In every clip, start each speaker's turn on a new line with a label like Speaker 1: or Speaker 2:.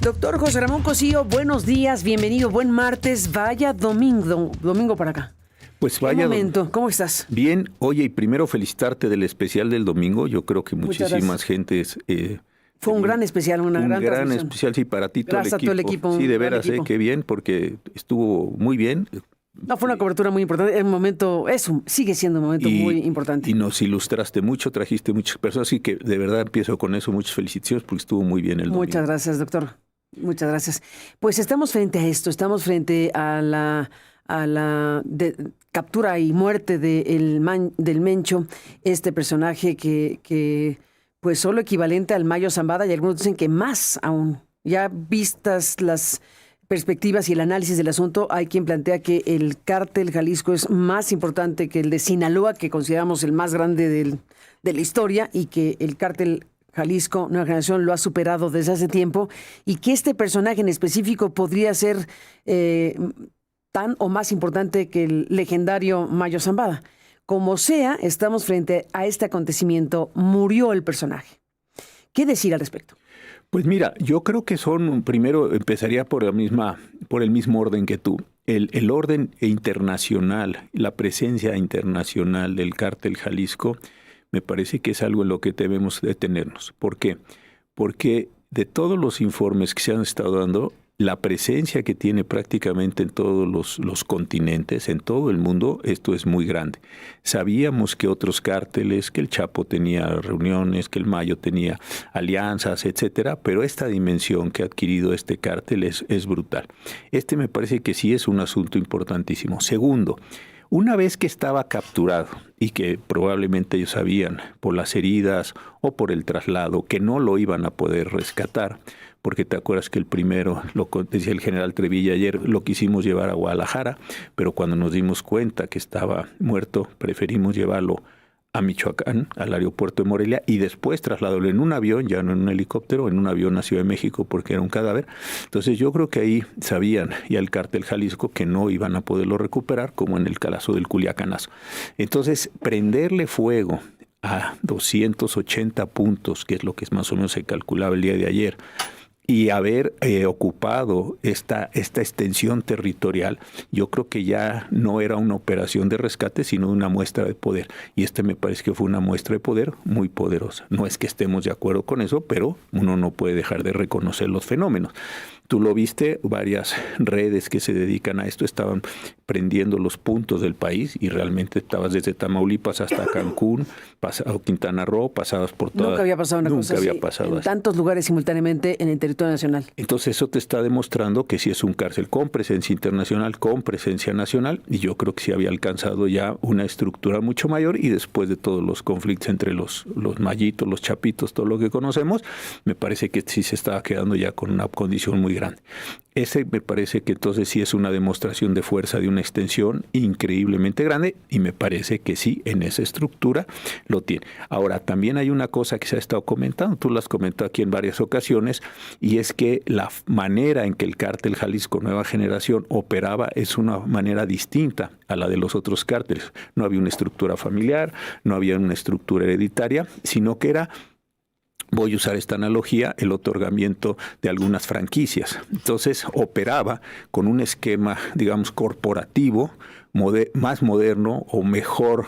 Speaker 1: Doctor José Ramón Cosío, buenos días, bienvenido, buen martes, vaya domingo para acá.
Speaker 2: Pues vaya.
Speaker 1: ¿Qué momento? ¿Cómo estás?
Speaker 2: Bien, oye, y primero felicitarte del especial del domingo. Yo creo que muchísimas gentes.
Speaker 1: Fue un gran especial, una gran transmisión.
Speaker 2: Especial, sí, para ti,
Speaker 1: Gracias
Speaker 2: todo el equipo. Sí, de veras, qué bien, porque estuvo muy bien.
Speaker 1: No, fue una cobertura muy importante. El momento, sigue siendo un momento muy importante.
Speaker 2: Y nos ilustraste mucho, trajiste muchas personas, así que de verdad empiezo con eso. Muchas felicitaciones porque estuvo muy bien el domingo.
Speaker 1: Muchas gracias, doctor. Muchas gracias. Pues estamos frente a esto, estamos frente a la captura y muerte del Mencho, este personaje que pues solo equivalente al Mayo Zambada, y algunos dicen que más aún. Ya vistas las perspectivas y el análisis del asunto, hay quien plantea que el cártel Jalisco es más importante que el de Sinaloa, que consideramos el más grande de la historia, y que el cártel Jalisco Nueva Generación lo ha superado desde hace tiempo, y que este personaje en específico podría ser tan o más importante que el legendario Mayo Zambada. Como sea, estamos frente a este acontecimiento. Murió el personaje. ¿Qué decir al respecto?
Speaker 2: Pues mira, yo creo que primero empezaría por el mismo orden que tú. El orden internacional, la presencia internacional del cártel Jalisco, me parece que es algo en lo que debemos detenernos. ¿Por qué? Porque de todos los informes que se han estado dando, la presencia que tiene prácticamente en todos los continentes, en todo el mundo, esto es muy grande. Sabíamos que otros cárteles, que el Chapo tenía reuniones, que el Mayo tenía alianzas, etcétera, pero esta dimensión que ha adquirido este cártel es brutal. Me parece que sí es un asunto importantísimo. Segundo, una vez que estaba capturado y que probablemente ellos sabían por las heridas o por el traslado que no lo iban a poder rescatar, porque te acuerdas que el primero, lo decía el general Trevilla ayer, lo quisimos llevar a Guadalajara, pero cuando nos dimos cuenta que estaba muerto, preferimos llevarlo a Michoacán, al aeropuerto de Morelia, y después trasladarlo en un avión, ya no en un helicóptero, en un avión a Ciudad de México, porque era un cadáver. Entonces yo creo que ahí sabían ya el cártel Jalisco que no iban a poderlo recuperar, como en el caso del Culiacanazo. Entonces, prenderle fuego a 280 puntos, que es lo que más o menos se calculaba el día de ayer, y haber ocupado esta extensión territorial, yo creo que ya no era una operación de rescate, sino una muestra de poder. Y me parece que fue una muestra de poder muy poderosa. No es que estemos de acuerdo con eso, pero uno no puede dejar de reconocer los fenómenos. Tú lo viste, varias redes que se dedican a esto estaban prendiendo los puntos del país y realmente estabas desde Tamaulipas hasta Cancún, pasado Quintana Roo, pasabas por todas.
Speaker 1: Nunca había pasado una cosa así en tantos lugares simultáneamente en el territorio nacional.
Speaker 2: Entonces eso te está demostrando que sí es un cárcel con presencia internacional, con presencia nacional, y yo creo que sí había alcanzado ya una estructura mucho mayor, y después de todos los conflictos entre los mayitos, los chapitos, todo lo que conocemos, me parece que sí se estaba quedando ya con una condición muy grande. Me parece que entonces sí es una demostración de fuerza, de una extensión increíblemente grande, y me parece que sí, en esa estructura lo tiene. Ahora, también hay una cosa que se ha estado comentando, tú lo has comentado aquí en varias ocasiones, y es que la manera en que el cártel Jalisco Nueva Generación operaba es una manera distinta a la de los otros cárteles. No había una estructura familiar, no había una estructura hereditaria, sino que era, voy a usar esta analogía, el otorgamiento de algunas franquicias. Entonces operaba con un esquema, digamos, corporativo, más moderno o mejor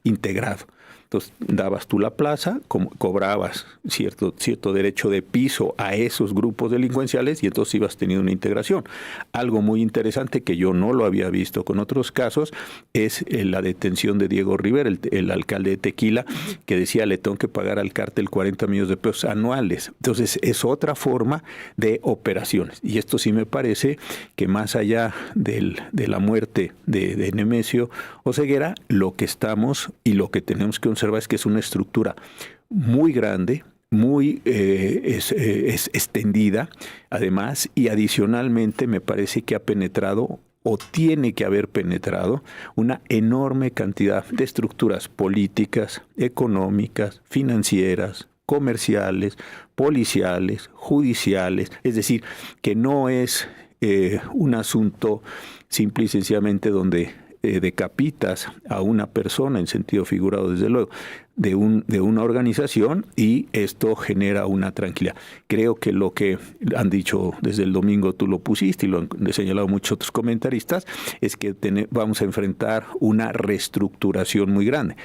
Speaker 2: integrado. Entonces dabas tú la plaza, cobrabas cierto derecho de piso a esos grupos delincuenciales, y entonces ibas teniendo una integración. Algo muy interesante que yo no lo había visto con otros casos es la detención de Diego Rivera, el alcalde de Tequila, que decía: le tengo que pagar al cártel 40 millones de pesos anuales. Entonces es otra forma de operaciones, y esto sí me parece que más allá de la muerte de Nemesio Oseguera, lo que estamos y lo que tenemos que observa es que es una estructura muy grande, muy extendida, además, y adicionalmente me parece que ha penetrado o tiene que haber penetrado una enorme cantidad de estructuras políticas, económicas, financieras, comerciales, policiales, judiciales. Es decir, que no es un asunto simple y sencillamente donde decapitas a una persona en sentido figurado, desde luego. de una organización, y esto genera una tranquilidad. Creo que lo que han dicho desde el domingo, tú lo pusiste y lo han señalado muchos otros comentaristas, es que vamos a enfrentar una reestructuración muy grande.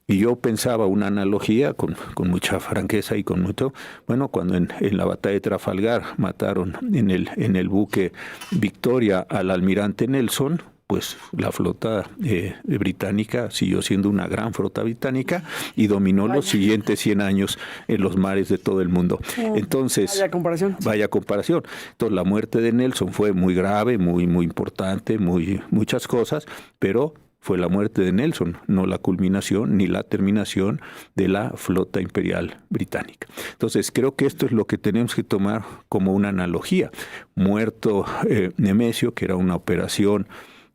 Speaker 2: Y yo pensaba una analogía con mucha franqueza y con mucho, bueno, cuando en la batalla de Trafalgar mataron en el buque Victoria al almirante Nelson, pues la flota británica siguió siendo una gran flota británica y dominó los siguientes 100 años en los mares de todo el mundo. Entonces, vaya comparación. Entonces, la muerte de Nelson fue muy grave, muy importante, muchas cosas, pero fue la muerte de Nelson, no la culminación ni la terminación de la flota imperial británica. Entonces, creo que esto es lo que tenemos que tomar como una analogía. Muerto Nemesio, que era una operación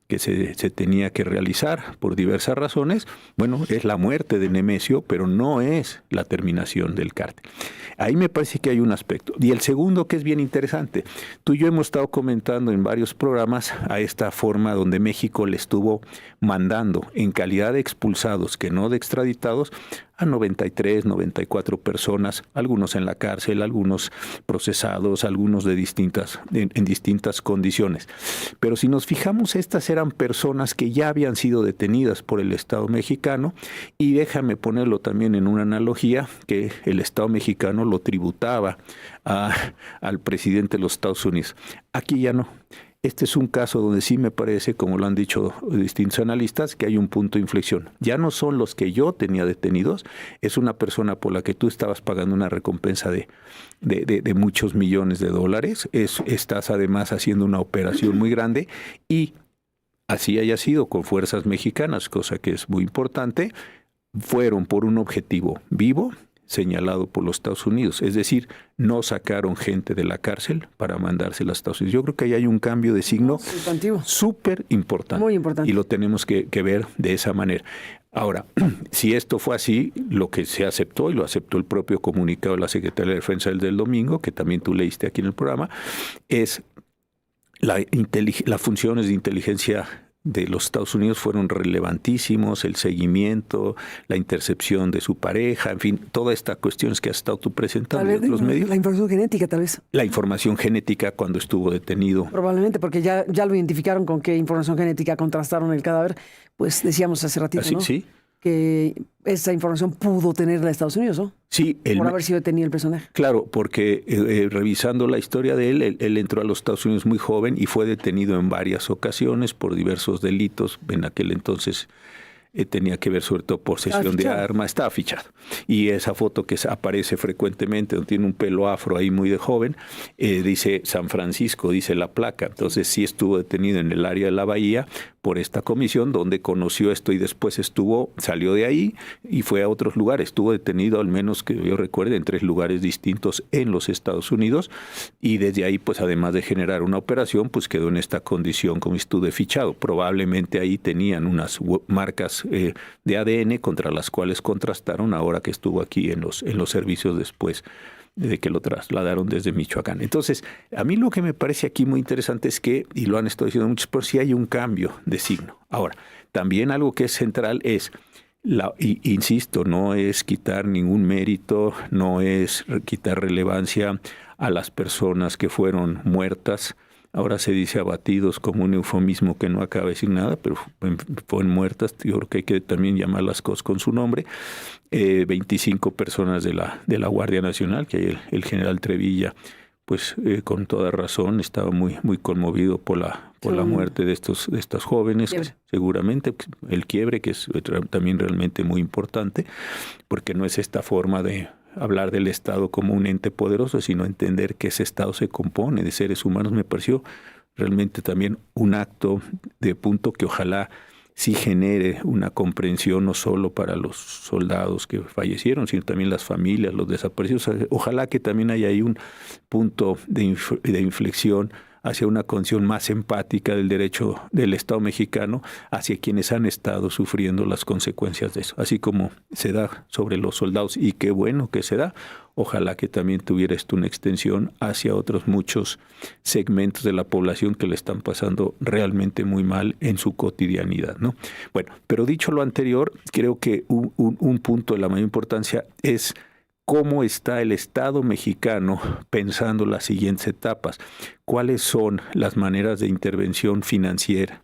Speaker 2: que se tenía que realizar por diversas razones, bueno, es la muerte de Nemesio, pero no es la terminación del cártel. Ahí me parece que hay un aspecto. Y el segundo, que es bien interesante, tú y yo hemos estado comentando en varios programas a esta forma donde México le estuvo mandando en calidad de expulsados, que no de extraditados, a 93, 94 personas, algunos en la cárcel, algunos procesados, algunos en distintas condiciones. Pero si nos fijamos, estas eran personas que ya habían sido detenidas por el Estado mexicano, y déjame ponerlo también en una analogía, que el Estado mexicano lo tributaba al presidente de los Estados Unidos. Aquí ya no. Este es un caso donde sí me parece, como lo han dicho distintos analistas, que hay un punto de inflexión. Ya no son los que yo tenía detenidos, es una persona por la que tú estabas pagando una recompensa de muchos millones de dólares. Estás además haciendo una operación muy grande, y así haya sido con fuerzas mexicanas, cosa que es muy importante, fueron por un objetivo vivo, señalado por los Estados Unidos. Es decir, no sacaron gente de la cárcel para mandársela a Estados Unidos. Yo creo que ahí hay un cambio de signo súper importante.
Speaker 1: Muy importante.
Speaker 2: Y lo tenemos que ver de esa manera. Ahora, si esto fue así, lo que se aceptó, y lo aceptó el propio comunicado de la Secretaría de Defensa del domingo, que también tú leíste aquí en el programa, es las funciones de inteligencia de los Estados Unidos fueron relevantísimos, el seguimiento, la intercepción de su pareja, en fin, todas estas cuestiones que has estado tú presentando en otros medios.
Speaker 1: La información genética, tal vez.
Speaker 2: La información genética cuando estuvo detenido.
Speaker 1: Probablemente, porque ya lo identificaron con qué información genética contrastaron el cadáver, pues decíamos hace ratito, ¿no?
Speaker 2: Sí.
Speaker 1: Que esa información pudo tenerla Estados Unidos, ¿no?
Speaker 2: Sí.
Speaker 1: Por haber sido detenido el personaje.
Speaker 2: Claro, porque revisando la historia de él entró a los Estados Unidos muy joven y fue detenido en varias ocasiones por diversos delitos. En aquel entonces tenía que ver sobre todo posesión de armas, estaba fichado. Y esa foto que aparece frecuentemente, donde tiene un pelo afro ahí muy de joven, dice San Francisco, dice la placa. Entonces sí estuvo detenido en el área de la Bahía por esta comisión, donde conoció esto y después salió de ahí y fue a otros lugares. Estuvo detenido, al menos que yo recuerde, en 3 lugares distintos en los Estados Unidos, y desde ahí, pues además de generar una operación, pues quedó en esta condición, como dices tú, de fichado. Probablemente ahí tenían unas marcas de ADN contra las cuales contrastaron ahora que estuvo aquí en los servicios después de que lo trasladaron desde Michoacán. Entonces, a mí lo que me parece aquí muy interesante es que, y lo han estado diciendo muchos, por si hay un cambio de signo. Ahora, también algo que es central es, insisto, no es quitar ningún mérito, no es quitar relevancia a las personas que fueron muertas. Ahora se dice abatidos como un eufemismo que no acaba de decir nada, pero fueron muertas. Yo creo que hay que también llamar las cosas con su nombre. 25 personas de la Guardia Nacional, que hay el general Trevilla, pues con toda razón estaba muy conmovido por la muerte de estas jóvenes. Seguramente el quiebre, que es también realmente muy importante, porque no es esta forma de hablar del Estado como un ente poderoso, sino entender que ese Estado se compone de seres humanos. Me pareció realmente también un acto de punto que ojalá sí genere una comprensión no solo para los soldados que fallecieron, sino también las familias, los desaparecidos. Ojalá que también haya ahí un punto de inflexión hacia una condición más empática del derecho del Estado mexicano hacia quienes han estado sufriendo las consecuencias de eso, así como se da sobre los soldados, y qué bueno que se da. Ojalá que también tuviera esto una extensión hacia otros muchos segmentos de la población que le están pasando realmente muy mal en su cotidianidad, ¿no? Bueno, pero dicho lo anterior, creo que un punto de la mayor importancia es cómo está el Estado mexicano pensando las siguientes etapas. ¿Cuáles son las maneras de intervención financiera,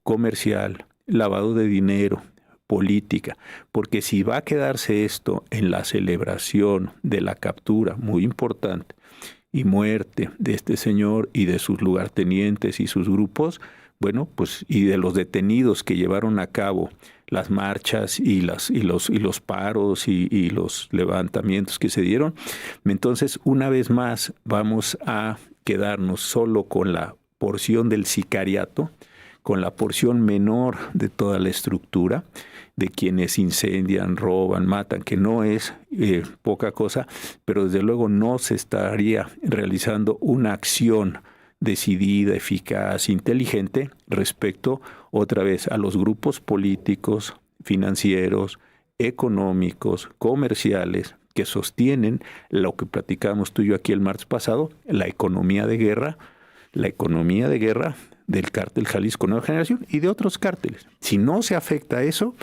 Speaker 2: comercial, lavado de dinero, política? Porque si va a quedarse esto en la celebración de la captura, muy importante, y muerte de este señor y de sus lugartenientes y sus grupos, bueno, pues, y de los detenidos que llevaron a cabo las marchas y los paros y los levantamientos que se dieron, entonces una vez más vamos a quedarnos solo con la porción del sicariato, con la porción menor de toda la estructura, de quienes incendian, roban, matan, que no es poca cosa, pero desde luego no se estaría realizando una acción decidida, eficaz, inteligente respecto otra vez a los grupos políticos, financieros, económicos, comerciales, que sostienen lo que platicamos tú y yo aquí el martes pasado, la economía de guerra del cártel Jalisco Nueva Generación y de otros cárteles. Si no se afecta a eso,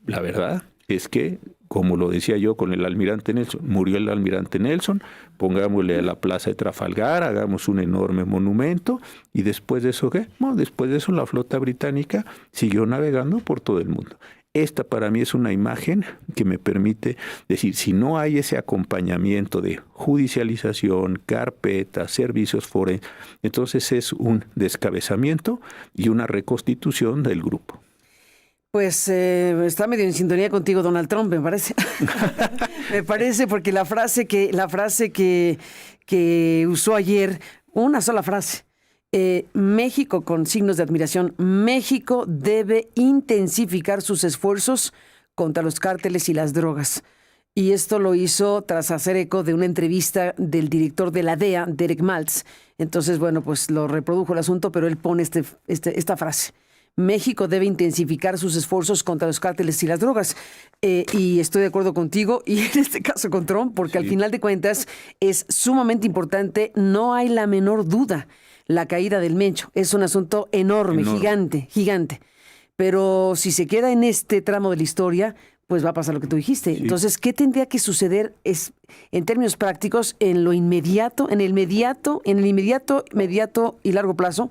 Speaker 2: la verdad es que, como lo decía yo con el almirante Nelson, murió el almirante Nelson, pongámosle a la plaza de Trafalgar, hagamos un enorme monumento, y después de eso, ¿qué? Bueno, después de eso la flota británica siguió navegando por todo el mundo. Esta para mí es una imagen que me permite decir, si no hay ese acompañamiento de judicialización, carpetas, servicios forenses, entonces es un descabezamiento y una reconstitución del grupo.
Speaker 1: Pues está medio en sintonía contigo Donald Trump, me parece. Me parece, porque la frase que usó ayer, una sola frase, México, con signos de admiración, México debe intensificar sus esfuerzos contra los cárteles y las drogas. Y esto lo hizo tras hacer eco de una entrevista del director de la DEA, Derek Maltz. Entonces, bueno, pues lo reprodujo el asunto, pero él pone esta frase. México debe intensificar sus esfuerzos contra los cárteles y las drogas. Y estoy de acuerdo contigo, y en este caso con Trump, porque al final de cuentas es sumamente importante, no hay la menor duda, la caída del Mencho. Es un asunto enorme. Gigante. Pero si se queda en este tramo de la historia, pues va a pasar lo que tú dijiste. Sí. Entonces, ¿qué tendría que suceder en términos prácticos en lo inmediato, en el inmediato y largo plazo?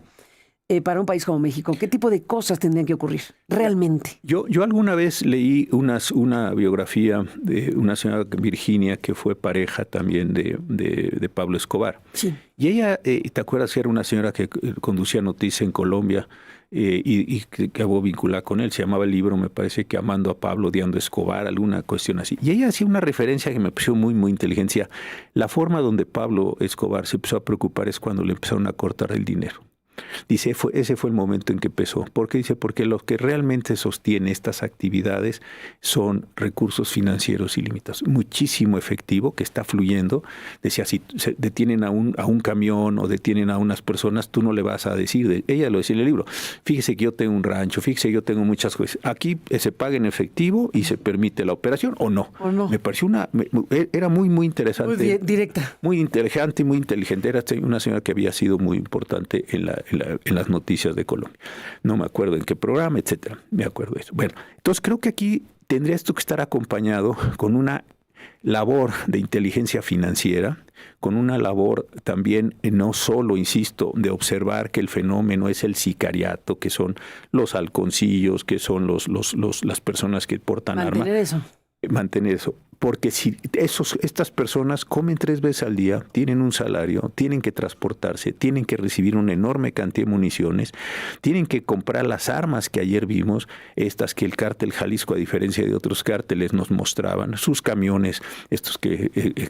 Speaker 1: Para un país como México, ¿qué tipo de cosas tendrían que ocurrir realmente?
Speaker 2: Yo alguna vez leí una biografía de una señora Virginia que fue pareja también de Pablo Escobar.
Speaker 1: Sí.
Speaker 2: Y ella, ¿te acuerdas que era una señora que conducía noticias en Colombia y que acabó vinculada con él? Se llamaba el libro, me parece que Amando a Pablo, odiando a Escobar, alguna cuestión así. Y ella hacía una referencia que me pareció muy, muy inteligente. La forma donde Pablo Escobar se empezó a preocupar es cuando le empezaron a cortar el dinero. Dice, ese fue el momento en que empezó. ¿Por qué? Dice, porque lo que realmente sostiene estas actividades son recursos financieros ilimitados. Muchísimo efectivo que está fluyendo. Decía, si se detienen a un camión o detienen a unas personas, tú no le vas a decir, ella lo decía en el libro, fíjese que yo tengo un rancho, fíjese que yo tengo muchas cosas. Aquí se paga en efectivo y se permite la operación o no. Me pareció era muy, muy interesante.
Speaker 1: Muy directa.
Speaker 2: Muy inteligente y muy inteligente. Era una señora que había sido muy importante en las noticias de Colombia. No me acuerdo en qué programa, etcétera. Me acuerdo de eso. Bueno, entonces creo que aquí tendría esto que estar acompañado con una labor de inteligencia financiera, con una labor también, no solo, insisto, de observar que el fenómeno es el sicariato, que son los halconcillos, que son las personas que portan armas. Mantener eso. Porque si estas personas comen 3 veces al día, tienen un salario, tienen que transportarse, tienen que recibir una enorme cantidad de municiones, tienen que comprar las armas que ayer vimos, estas que el cártel Jalisco, a diferencia de otros cárteles, nos mostraban, sus camiones,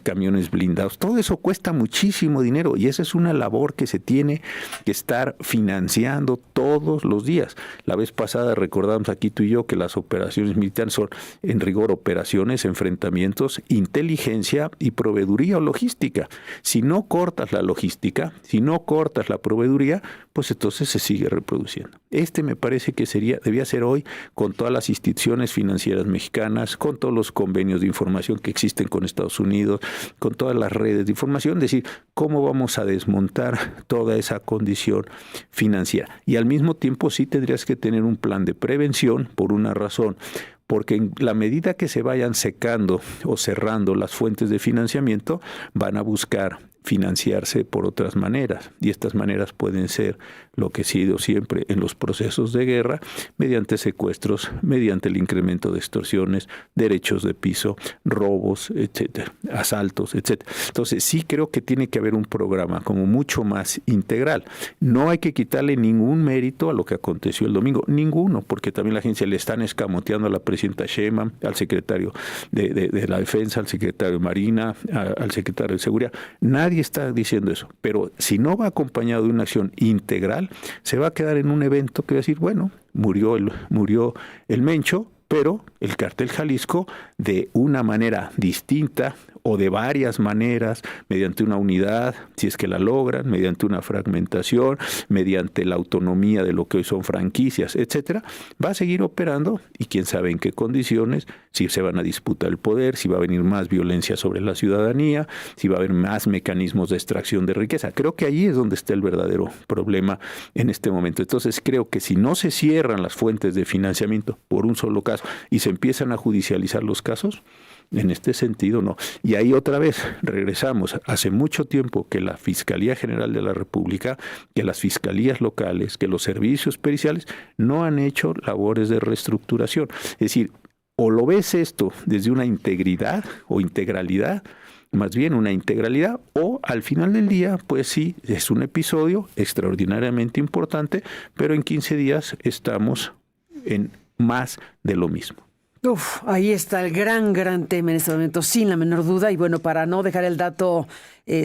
Speaker 2: camiones blindados, todo eso cuesta muchísimo dinero y esa es una labor que se tiene que estar financiando todos los días. La vez pasada recordamos aquí tú y yo que las operaciones militares son en rigor operaciones, enfrentamientos financiamientos, inteligencia y proveeduría o logística. Si no cortas la logística, si no cortas la proveeduría, pues entonces se sigue reproduciendo. Me parece que debía ser hoy, con todas las instituciones financieras mexicanas, con todos los convenios de información que existen con Estados Unidos, con todas las redes de información, decir cómo vamos a desmontar toda esa condición financiera. Y al mismo tiempo sí tendrías que tener un plan de prevención por una razón, porque en la medida que se vayan secando o cerrando las fuentes de financiamiento, van a buscar financiarse por otras maneras, y estas maneras pueden ser lo que ha sido siempre en los procesos de guerra, mediante secuestros, mediante el incremento de extorsiones, derechos de piso, robos, etcétera, asaltos, etcétera. Entonces sí creo que tiene que haber un programa como mucho más integral. No hay que quitarle ningún mérito a lo que aconteció el domingo, ninguno, porque también la agencia le están escamoteando a la presidenta Sheinbaum, al secretario de la Defensa, al secretario de Marina, al secretario de Seguridad. Nadie está diciendo eso, pero si no va acompañado de una acción integral, se va a quedar en un evento que va a decir, bueno, murió el Mencho, pero el Cártel Jalisco de una manera distinta o de varias maneras, mediante una unidad, si es que la logran, mediante una fragmentación, mediante la autonomía de lo que hoy son franquicias, etcétera, va a seguir operando, y quién sabe en qué condiciones, si se van a disputar el poder, si va a venir más violencia sobre la ciudadanía, si va a haber más mecanismos de extracción de riqueza. Creo que ahí es donde está el verdadero problema en este momento. Entonces creo que si no se cierran las fuentes de financiamiento por un solo caso y se empiezan a judicializar los casos, en este sentido no. Y ahí otra vez regresamos. Hace mucho tiempo que la Fiscalía General de la República, que las fiscalías locales, que los servicios periciales no han hecho labores de reestructuración. Es decir, o lo ves esto desde una integridad o integralidad, más bien una integralidad, o al final del día, pues sí, es un episodio extraordinariamente importante, pero en 15 días estamos en más de lo mismo.
Speaker 1: Ahí está el gran tema en este momento, sin la menor duda. Y bueno, para no dejar el dato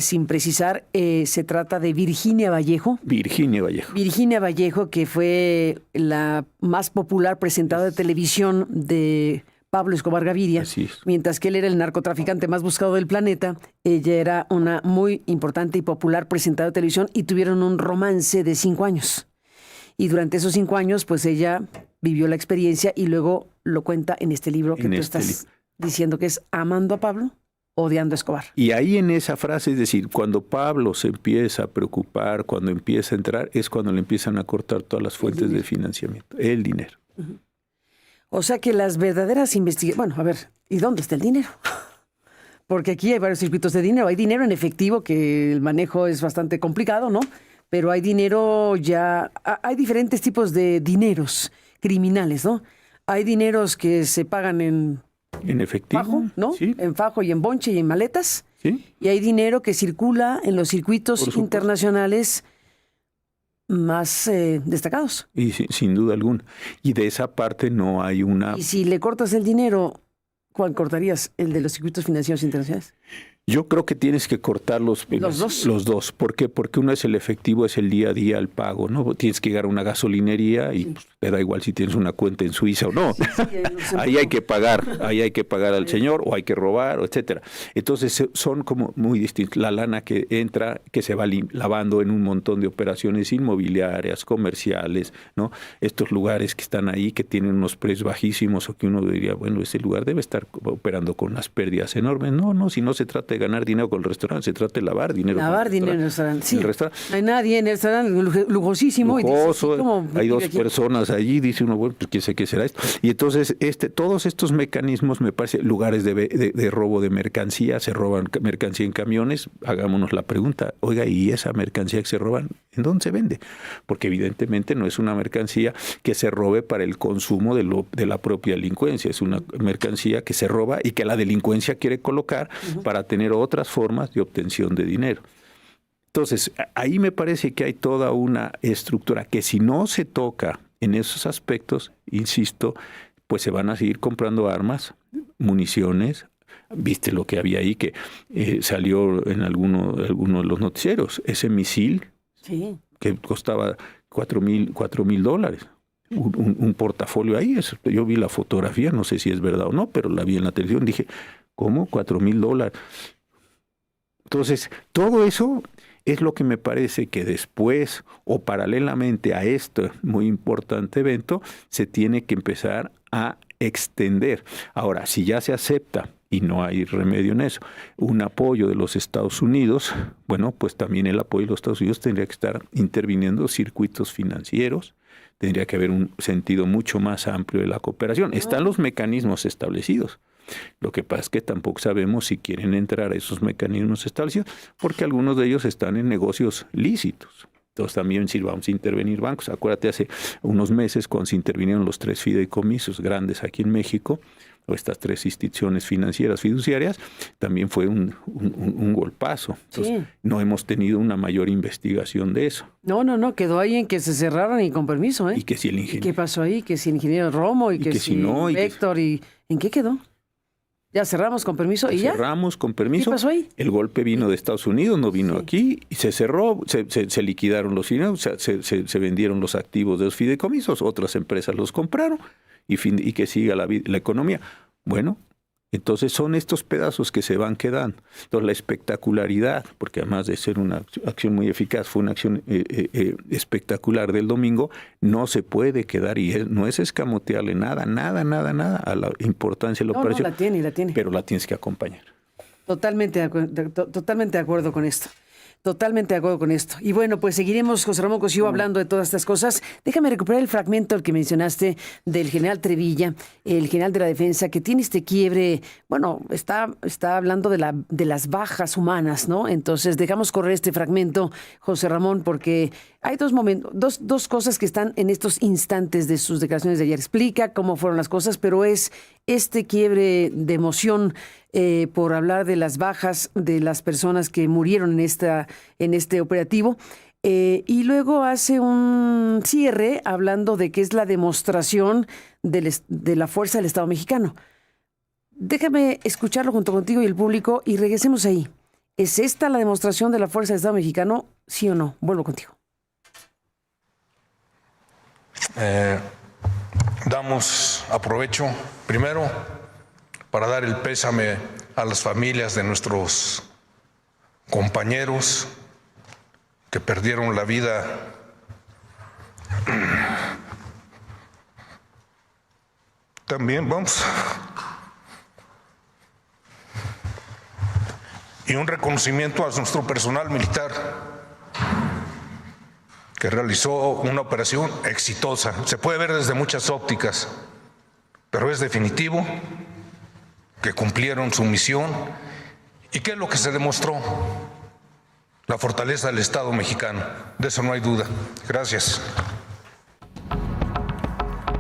Speaker 1: sin precisar, se trata de Virginia Vallejo.
Speaker 2: Virginia Vallejo,
Speaker 1: que fue la más popular presentadora de televisión de Pablo Escobar Gaviria.
Speaker 2: Así es.
Speaker 1: Mientras que él era el narcotraficante más buscado del planeta, ella era una muy importante y popular presentadora de televisión, y tuvieron un romance de 5 años. Y durante esos 5 años, pues ella vivió la experiencia y luego lo cuenta en este libro que tú estás diciendo que es Amando a Pablo, odiando a Escobar.
Speaker 2: Y ahí en esa frase, es decir, cuando Pablo se empieza a preocupar, cuando empieza a entrar, es cuando le empiezan a cortar todas las fuentes de financiamiento, el dinero.
Speaker 1: Uh-huh. O sea que las verdaderas investigaciones... Bueno, a ver, ¿y dónde está el dinero? Porque aquí hay varios circuitos de dinero. Hay dinero en efectivo, que el manejo es bastante complicado, ¿no? Pero hay dinero ya... Hay diferentes tipos de dineros criminales, ¿no? Hay dineros que se pagan en
Speaker 2: efectivo,
Speaker 1: fajo, ¿no?
Speaker 2: Sí.
Speaker 1: En fajo y en bonche y en maletas.
Speaker 2: Sí.
Speaker 1: Y hay dinero que circula en los circuitos internacionales más destacados.
Speaker 2: Y sin duda alguna. Y de esa parte no hay una...
Speaker 1: Y si le cortas el dinero, ¿cuál cortarías? ¿El de los circuitos financieros internacionales?
Speaker 2: Yo creo que tienes que cortar los dos. Los dos. ¿Por qué? Porque uno es el efectivo, es el día a día, el pago, ¿no? Tienes que llegar a una gasolinería y pues, te da igual si tienes una cuenta en Suiza o no. Sí, ahí hay que pagar al señor, o hay que robar, etcétera. Entonces son como muy distintos. La lana que entra, que se va lavando en un montón de operaciones inmobiliarias, comerciales, ¿no? Estos lugares que están ahí, que tienen unos precios bajísimos, o que uno diría, bueno, ese lugar debe estar operando con unas pérdidas enormes. No, si no se trata de ganar dinero con el restaurante, se trata de lavar dinero.
Speaker 1: Lavar dinero en el restaurante, sí. No hay nadie en el restaurante lujosísimo.
Speaker 2: Lujoso,
Speaker 1: y dice,
Speaker 2: hay 2 personas allí, dice uno, bueno, pues quién sé qué será esto. Y entonces todos estos mecanismos, me parece, lugares de robo de mercancía, se roban mercancía en camiones, hagámonos la pregunta, oiga, ¿y esa mercancía que se roban, en dónde se vende? Porque evidentemente no es una mercancía que se robe para el consumo de la propia delincuencia, es una mercancía que se roba y que la delincuencia quiere colocar para tener otras formas de obtención de dinero. Entonces, ahí me parece que hay toda una estructura que si no se toca en esos aspectos, insisto, pues se van a seguir comprando armas, municiones. Viste lo que había ahí que salió en alguno de los noticieros, ese misil que costaba $4,000. Un portafolio ahí, yo vi la fotografía, no sé si es verdad o no, pero la vi en la televisión, dije, ¿Cómo? $4,000. Entonces, todo eso es lo que me parece que después o paralelamente a este muy importante evento se tiene que empezar a extender. Ahora, si ya se acepta, y no hay remedio en eso, un apoyo de los Estados Unidos, bueno, pues también el apoyo de los Estados Unidos tendría que estar interviniendo circuitos financieros, tendría que haber un sentido mucho más amplio de la cooperación. Están los mecanismos establecidos. Lo que pasa es que tampoco sabemos si quieren entrar a esos mecanismos establecidos, porque algunos de ellos están en negocios lícitos. Entonces también si vamos a intervenir bancos. Acuérdate, hace unos meses cuando se intervinieron los 3 fideicomisos grandes aquí en México, o estas 3 instituciones financieras fiduciarias, también fue un golpazo. Entonces, sí, no hemos tenido una mayor investigación de eso.
Speaker 1: No, quedó ahí en que se cerraron y con permiso, ¿eh?
Speaker 2: Y que si el ingeniero...
Speaker 1: ¿Qué pasó ahí? Que si el ingeniero Romo y que si no, Héctor y... ¿En qué quedó? Ya cerramos con permiso y ya.
Speaker 2: Cerramos con permiso.
Speaker 1: ¿Qué pasó ahí?
Speaker 2: El golpe vino de Estados Unidos, no vino aquí, y se cerró, se liquidaron los fideicomisos, se vendieron los activos de los fideicomisos, otras empresas los compraron, y que siga la economía. Bueno, entonces son estos pedazos que se van quedando. Entonces la espectacularidad, porque además de ser una acción muy eficaz, fue una acción espectacular del domingo, no se puede quedar, y no es escamotearle nada a la importancia de la operación.
Speaker 1: No, la tiene.
Speaker 2: Pero la tienes que acompañar.
Speaker 1: Totalmente de acuerdo con esto. Totalmente de acuerdo con esto. Y bueno, pues seguiremos, José Ramón Cosío, hablando de todas estas cosas. Déjame recuperar el fragmento que mencionaste del general Trevilla, el general de la defensa, que tiene este quiebre. Bueno, está hablando de las bajas humanas, ¿no? Entonces, dejamos correr este fragmento, José Ramón, porque hay dos cosas que están en estos instantes de sus declaraciones de ayer. Explica cómo fueron las cosas, pero es este quiebre de emoción por hablar de las bajas de las personas que murieron en este operativo. Y luego hace un cierre hablando de que es la demostración de la fuerza del Estado mexicano. Déjame escucharlo junto contigo y el público y regresemos ahí. ¿Es esta la demostración de la fuerza del Estado mexicano? ¿Sí o no? Vuelvo contigo.
Speaker 3: Aprovecho primero para dar el pésame a las familias de nuestros compañeros que perdieron la vida también, y un reconocimiento a nuestro personal militar que realizó una operación exitosa. Se puede ver desde muchas ópticas, pero es definitivo que cumplieron su misión. ¿Y qué es lo que se demostró? La fortaleza del Estado mexicano. De eso no hay duda. Gracias.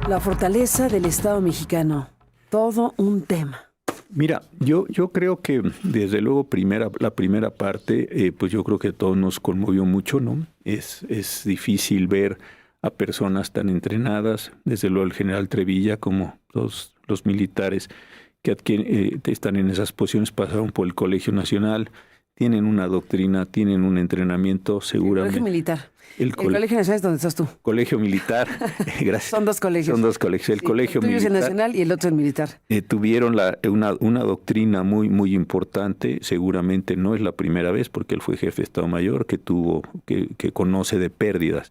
Speaker 1: La fortaleza del Estado mexicano. Todo un tema.
Speaker 2: Mira, yo creo que desde luego la primera parte, pues yo creo que a todos nos conmovió mucho, ¿no? Es difícil ver a personas tan entrenadas, desde luego el general Trevilla, como los militares que están en esas posiciones, pasaron por el Colegio Nacional, tienen una doctrina, tienen un entrenamiento seguramente.
Speaker 1: El Colegio Militar. El Colegio Nacional es donde estás tú.
Speaker 2: Colegio Militar, gracias.
Speaker 1: Son dos colegios.
Speaker 2: El Colegio
Speaker 1: Militar. Es el Nacional y el otro el Militar.
Speaker 2: Tuvieron una doctrina muy, muy importante, seguramente no es la primera vez, porque él fue jefe de Estado Mayor, que conoce de pérdidas.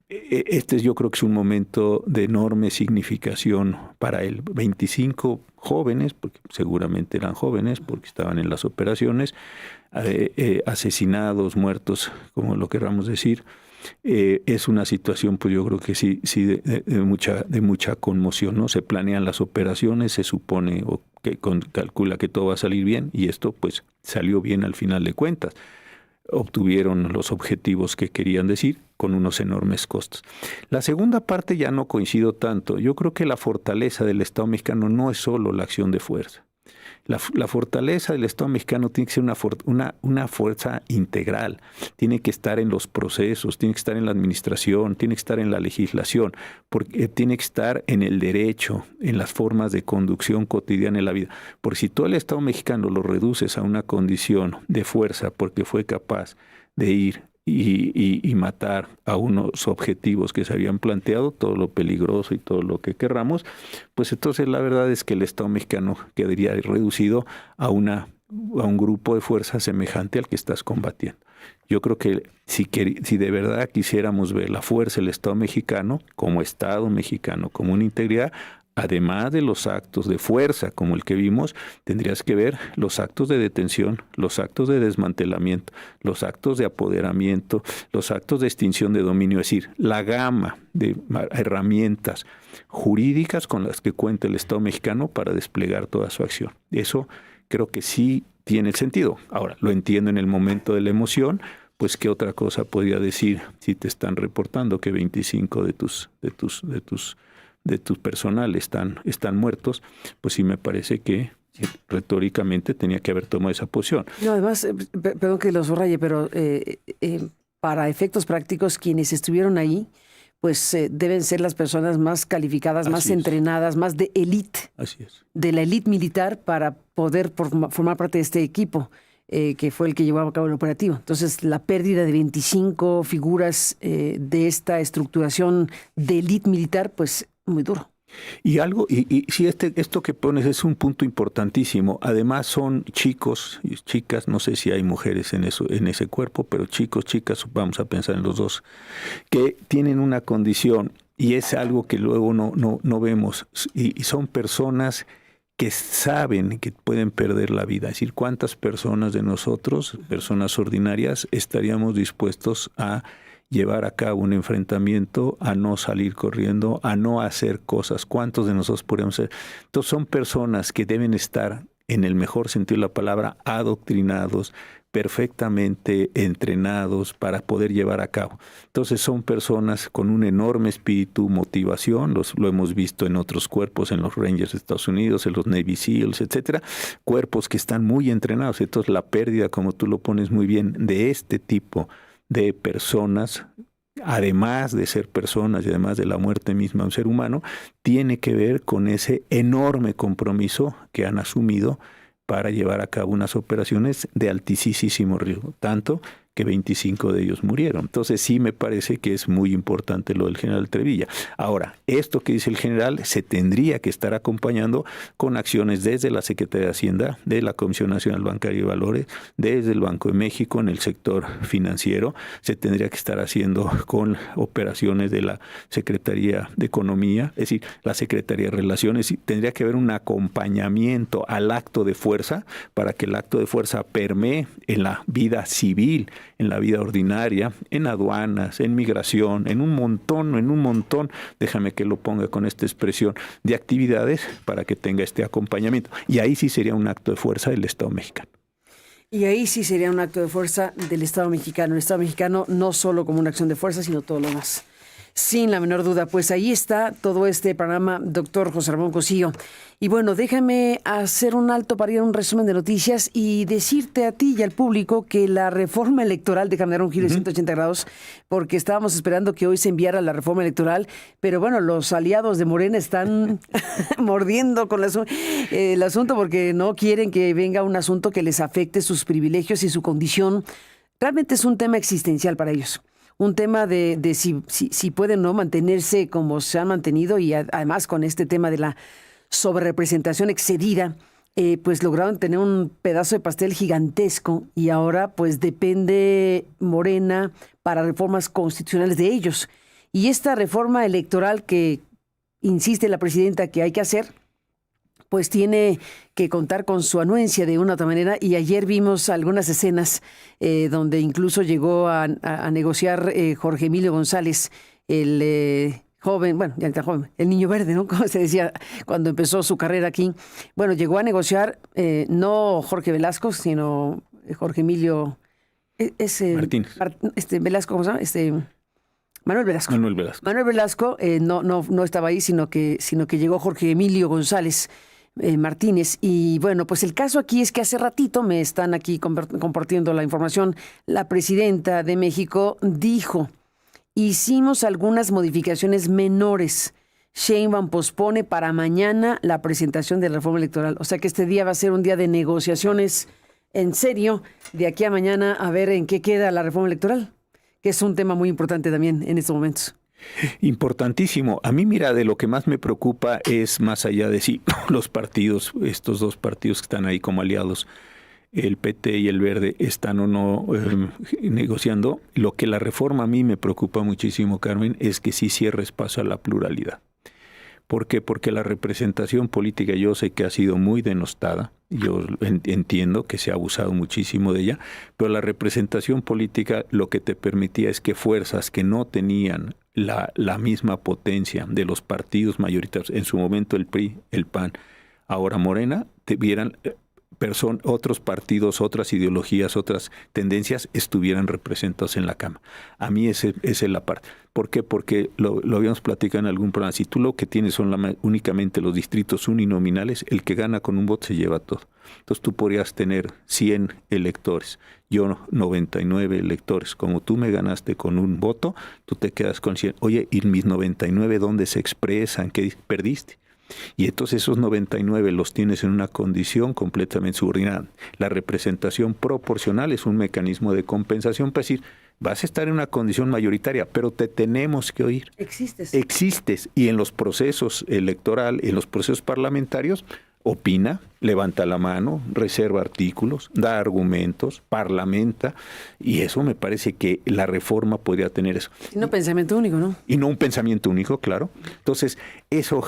Speaker 2: Yo creo que es un momento de enorme significación para él. 25 jóvenes, porque seguramente eran jóvenes, porque estaban en las operaciones, asesinados, muertos, como lo queramos decir. Es una situación, pues yo creo que sí de mucha conmoción, ¿no? Se planean las operaciones, se supone o que calcula que todo va a salir bien, y esto pues salió bien al final de cuentas. Obtuvieron los objetivos que querían decir con unos enormes costos. La segunda parte ya no coincido tanto. Yo creo que la fortaleza del Estado mexicano no es solo la acción de fuerza. La fortaleza del Estado mexicano tiene que ser una fuerza integral. Tiene que estar en los procesos, tiene que estar en la administración, tiene que estar en la legislación, porque tiene que estar en el derecho, en las formas de conducción cotidiana en la vida. Porque si todo el Estado mexicano lo reduces a una condición de fuerza porque fue capaz de ir y matar a unos objetivos que se habían planteado, todo lo peligroso y todo lo que querramos, pues entonces la verdad es que el Estado mexicano quedaría reducido a un grupo de fuerzas semejante al que estás combatiendo. Yo creo que si de verdad quisiéramos ver la fuerza del Estado mexicano, como una integridad, además de los actos de fuerza como el que vimos, tendrías que ver los actos de detención, los actos de desmantelamiento, los actos de apoderamiento, los actos de extinción de dominio, es decir, la gama de herramientas jurídicas con las que cuenta el Estado mexicano para desplegar toda su acción. Eso creo que sí tiene sentido. Ahora, lo entiendo en el momento de la emoción, pues qué otra cosa podría decir si te están reportando que 25 de tu personal están muertos, pues sí me parece que retóricamente tenía que haber tomado esa posición.
Speaker 1: No, además, perdón que lo subraye, pero para efectos prácticos, quienes estuvieron ahí, pues deben ser las personas más calificadas, más entrenadas, más de élite.
Speaker 2: Así es.
Speaker 1: De la élite militar para poder formar parte de este equipo que fue el que llevaba a cabo el operativo. Entonces, la pérdida de 25 figuras de esta estructuración de élite militar, pues muy duro.
Speaker 2: Y sí, esto que pones es un punto importantísimo. Además son chicos y chicas, no sé si hay mujeres en ese cuerpo, pero chicos, chicas, vamos a pensar en los dos, que tienen una condición y es algo que luego no vemos. Y son personas que saben que pueden perder la vida. Es decir, ¿cuántas personas de nosotros, personas ordinarias, estaríamos dispuestos a llevar a cabo un enfrentamiento, a no salir corriendo, a no hacer cosas? ¿Cuántos de nosotros podríamos ser? Entonces son personas que deben estar, en el mejor sentido de la palabra, adoctrinados, perfectamente entrenados para poder llevar a cabo. Entonces son personas con un enorme espíritu, motivación, lo hemos visto en otros cuerpos, en los Rangers de Estados Unidos, en los Navy SEALs, etcétera, cuerpos que están muy entrenados. Entonces la pérdida, como tú lo pones muy bien, de este tipo de personas, además de ser personas y además de la muerte misma de un ser humano, tiene que ver con ese enorme compromiso que han asumido para llevar a cabo unas operaciones de altísimo riesgo, tanto que 25 de ellos murieron. Entonces sí me parece que es muy importante lo del general Trevilla. Ahora, esto que dice el general se tendría que estar acompañando con acciones desde la Secretaría de Hacienda, de la Comisión Nacional Bancaria y Valores, desde el Banco de México en el sector financiero, se tendría que estar haciendo con operaciones de la Secretaría de Economía, es decir, la Secretaría de Relaciones, y tendría que haber un acompañamiento al acto de fuerza para que el acto de fuerza permee en la vida civil, en la vida ordinaria, en aduanas, en migración, en un montón, déjame que lo ponga con esta expresión, de actividades para que tenga este acompañamiento. Y ahí sí sería un acto de fuerza del Estado mexicano.
Speaker 1: Y ahí sí sería un acto de fuerza del Estado mexicano. El Estado mexicano no solo como una acción de fuerza, sino todo lo demás. Sin la menor duda, pues ahí está todo este panorama, doctor José Ramón Cosío. Y bueno, déjame hacer un alto para ir a un resumen de noticias y decirte a ti y al público que la reforma electoral, déjame dar un giro de 180 grados, porque estábamos esperando que hoy se enviara la reforma electoral, pero bueno, los aliados de Morena están mordiendo con el asunto porque no quieren que venga un asunto que les afecte sus privilegios y su condición. Realmente es un tema existencial para ellos. Un tema de si pueden no mantenerse como se han mantenido y además con este tema de la sobrerepresentación excedida, pues lograron tener un pedazo de pastel gigantesco y ahora pues depende Morena para reformas constitucionales de ellos. Y esta reforma electoral que insiste la presidenta que hay que hacer, pues tiene que contar con su anuencia de una u otra manera, y ayer vimos algunas escenas donde incluso llegó a negociar Jorge Emilio González, el joven, bueno, ya está joven, el niño verde, ¿no? Como se decía cuando empezó su carrera aquí. Bueno, llegó a negociar no Jorge Velasco, sino Jorge Emilio
Speaker 2: Martínez.
Speaker 1: Velasco, ¿cómo se llama? Manuel Velasco. Manuel Velasco no estaba ahí, sino que llegó Jorge Emilio González Martínez. Y bueno, pues el caso aquí es que hace ratito me están aquí compartiendo la información. La presidenta de México dijo: hicimos algunas modificaciones menores. Sheinbaum pospone para mañana la presentación de la reforma electoral. O sea que este día va a ser un día de negociaciones en serio, de aquí a mañana, a ver en qué queda la reforma electoral. que es un tema muy importante también en estos momentos.
Speaker 2: Importantísimo. A mí, mira, de lo que más me preocupa es más allá de sí, los partidos, estos dos partidos que están ahí como aliados, el PT y el Verde, están o no negociando. Lo que la reforma a mí me preocupa muchísimo, Carmen, es que sí cierre espacio a la pluralidad. ¿Por qué? Porque la representación política yo sé que ha sido muy denostada, yo entiendo que se ha abusado muchísimo de ella, pero la representación política lo que te permitía es que fuerzas que no tenían la misma potencia de los partidos mayoritarios, en su momento el PRI, el PAN, ahora Morena, tuvieran otros partidos, otras ideologías, otras tendencias estuvieran representados en la Cámara. A mí esa es la parte. ¿Por qué? Porque lo habíamos platicado en algún programa. Si tú lo que tienes son únicamente los distritos uninominales, el que gana con un voto se lleva todo. Entonces tú podrías tener 100 electores, yo 99 electores. Como tú me ganaste con un voto, tú te quedas con 100. Oye, ¿y mis 99 dónde se expresan? ¿Qué perdiste? Y entonces esos 99 los tienes en una condición completamente subordinada. La representación proporcional es un mecanismo de compensación para decir, vas a estar en una condición mayoritaria, pero te tenemos que oír. Existes. Y en los procesos electorales, en los procesos parlamentarios, opina, levanta la mano, reserva artículos, da argumentos, parlamenta, y eso me parece que la reforma podría tener eso.
Speaker 1: Y no pensamiento único, ¿no?
Speaker 2: Y no un pensamiento único, claro. Entonces, eso,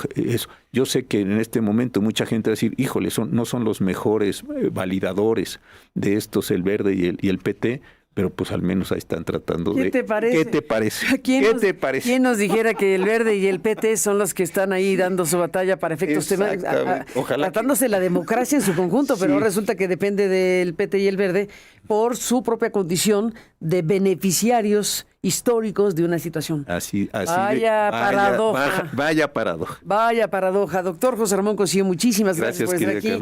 Speaker 2: yo sé que en este momento mucha gente va a decir, híjole, no son los mejores validadores de estos, el Verde y el PT, pero pues al menos ahí están tratando de...
Speaker 1: ¿Qué te parece?
Speaker 2: ¿Qué te parece?
Speaker 1: ¿Quién nos dijera que el Verde y el PT son los que están ahí dando su batalla para efectos tratándose la democracia en su conjunto, pero
Speaker 2: Sí.
Speaker 1: resulta que depende del PT y el Verde por su propia condición de beneficiarios históricos de una situación. Vaya paradoja.
Speaker 2: Vaya paradoja.
Speaker 1: Vaya paradoja. Doctor José Ramón Cosío, muchísimas gracias por estar aquí.
Speaker 2: Carmen.